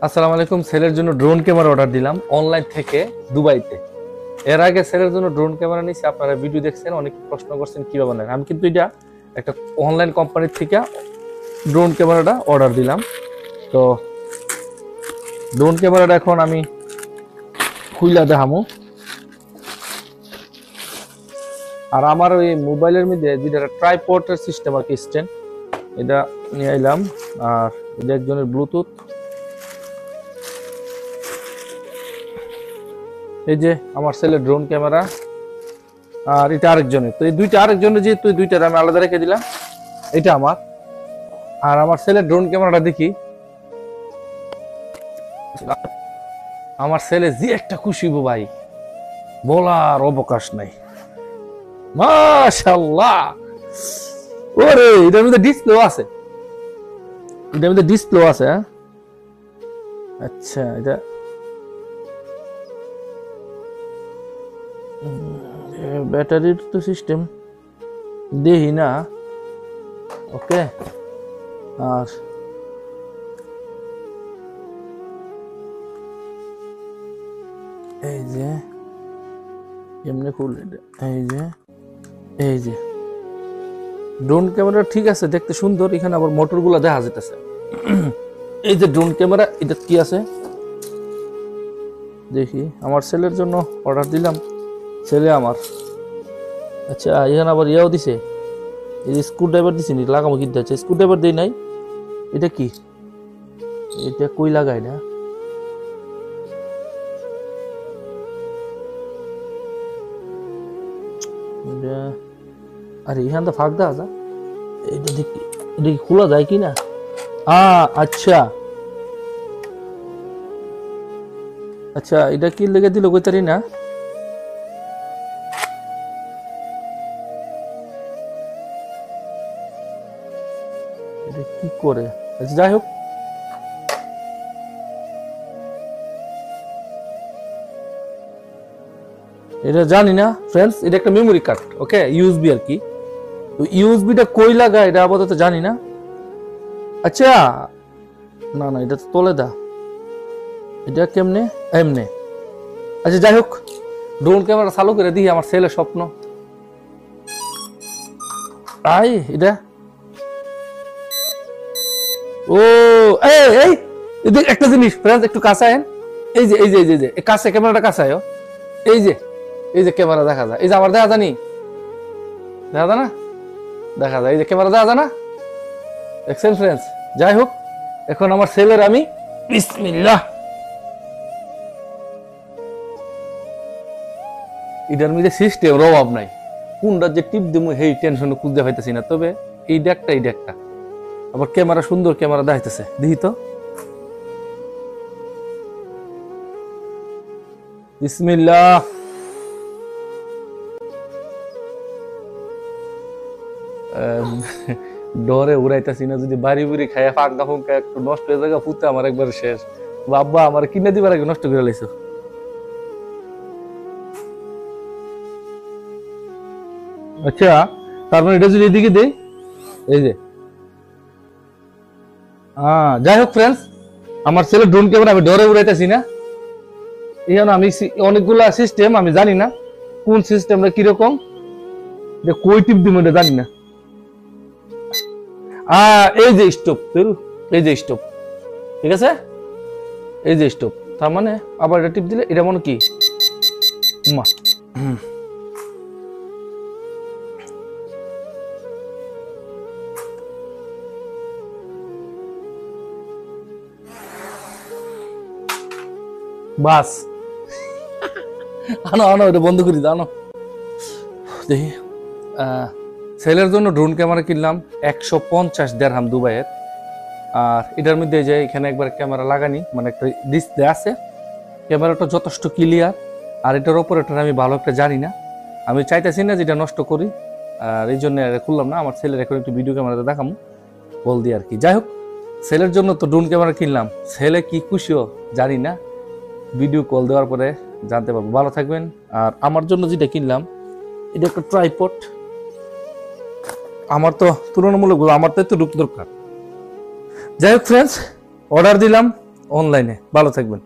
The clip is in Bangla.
আসসালামু আলাইকুম। সেলের জন্য ড্রোন ক্যামেরা অর্ডার দিলাম অনলাইন থেকে দুবাইতে। এর আগে সেলের জন্য ড্রোন ক্যামেরা নিয়েছি, আপনারা ভিডিও দেখছেন, অনেক প্রশ্ন করছেন কিভাবে নেন। আমি কিন্তু এটা একটা অনলাইন কোম্পানির থেকে ড্রোন ক্যামেরাটা অর্ডার দিলাম। তো ড্রোন ক্যামেরাটা এখন আমি খুইলা দেখামু। আর আমার ওই মোবাইলের মধ্যে যেটা ট্রাইপডের সিস্টেম আর কি, স্ট্যান্ড, এটা নিয়ে আইলাম। আর এটা একজনের ব্লুটুথ। এই যে আমার সেলের ড্রোন ক্যামেরা, আর এটা আরেকজনের। তো এই দুইটা আরেকজনের, যেহেতু দুইটার আমি আলাদা রেখে দিলাম। এটা আমার, আর আমার সেলের ড্রোন ক্যামেরাটা দেখি। আমার ছেলে যে একটা খুশি গো ভাই, বলার অবকাশ নাই। মাশাআল্লাহ। ওরে, এটার মধ্যে ডিসপ্লে আছে, এটার মধ্যে ডিসপ্লে আছে। হ্যাঁ, আচ্ছা, এটা ব্যাটারির তো সিস্টেম দেখি না। ওকে, আর এই যে এমনি খুলে, এই যে ড্রোন ক্যামেরা ঠিক আছে, দেখতে সুন্দর। এখানে আবার মোটর গুলা দেখা যেতেছে। এই যে ড্রোন ক্যামেরা, এটা কি আছে দেখি। আমার ছেলের জন্য অর্ডার দিলাম, ছেলে আমার। আচ্ছা, এখানে আবার ইয়াও দিছে, এই যে স্ক্রু ড্রাইভার দিছে, নি লাগামো কিনতে। আছে স্ক্রু ড্রাইভার দেই নাই। এটা কি, এটা কই লাগাই না? আরে এখান তো ফাঁক দেওয়া যা, এটা দেখি, এটা কি খোলা যায় কি না? আচ্ছা আচ্ছা, এটা কি লেগে দিল কইতারি না? এটা কি করে? আচ্ছা, যাই হোক, এটা জানি না ফ্রেন্ডস। এটা একটা মেমোরি কার্ড, ওকে, ইউএসবি আর কি। তো ইউএসবিটা কই লাগা এটা আপাতত জানি না। আচ্ছা, না না, এটা তো তোলে দা, এটা কেমনে? এমনে। আচ্ছা, যাই হোক, ড্রোন ক্যামেরা চালু করে দিই। আমার ছেলে স্বপ্ন আই এটা। ও এই এই একটা জিনিস ফ্রেন্ডস, একটু কাছে আয়েন। এই যে এই যে এই যে কাছে ক্যামেরাটা কাছে আয়ো। এই যে এই যে ক্যামেরা দেখা যায়, এই যে আমার দেখা জানি, দেখা যায় না? দেখা যায়, এই যে ক্যামেরা দেখা যায় না? দেখছেন ফ্রেন্ডস? যাই হোক, এখন আমার ছেলের আমি বিসমিল্লাহ। এটার মধ্যে সিস্টেম অভাব নাই, কোনটা যে টিপ দিমু সেই টেনশনে খুঁজতে পাইতেছি না। তবে এই ডেকটা আবার ক্যামেরা, সুন্দর ক্যামেরা দেখাইতেছে, দেখি তো। বিসমিল্লাহ। ডরে উড়াইতেছি না, যদি বাড়ি বুড়ি খাইয়া ফাঁকা ফুঁকা একটু নষ্ট হয়ে যাবে, পুতে আমার একবার শেষ। বাবা, আমার কিনে দিবার আগে নষ্ট করে লাইছো। আচ্ছা, তারপর এটা যদি এদিকে দেই, এই যে যাই হোক ফ্রেন্ডস, আমার ছেলে ড্রোন ক্যামেরা আমি ডরে উড়াইতেছি না। এখানে আমি অনেকগুলা সিস্টেম আমি জানি না, কোন সিস্টেমটা কিরকম, যে কই টিপ দিব এটা জানি না। এই যে স্টোভ, এই যে স্টোভ, ঠিক আছে, এই যে স্টোভ। তার মানে আবার এটা টিপ দিলে এটা মনে কি মা, বাস। আনো আনো, এটা বন্ধ করি, আনো দেখি। সেলের জন্য ড্রোন ক্যামেরা কিনলাম 150 দিরহাম দুবাইয়ের। আর এটার মধ্যে যে এখানে একবার ক্যামেরা লাগানি, মানে একটা ডিসপ্লে আছে। ক্যামেরাটা যথেষ্ট ক্লিয়ার। আর এটার অপারেটর আমি ভালো একটা জানি না, আমি চাইতেছি না যেটা নষ্ট করি, আর এই জন্য খুললাম না। আমার ছেলের এখন একটু ভিডিও ক্যামেরাতে দেখামো বল দিয়ে আর কি। যাই হোক, ছেলের জন্য তো ড্রোন ক্যামেরা কিনলাম, ছেলে কি খুশিও জানি না, ভিডিও কল দেওয়ার পরে জানতে পারবো। ভালো থাকবেন। আর আমার জন্য যেটা কিনলাম, এটা একটা ট্রাইপড। আমার তো তুলনামূলক আমার তো একটু দরকার। যাই হোক ফ্রেন্ডস, অর্ডার দিলাম, অনলাইনে। ভালো থাকবেন।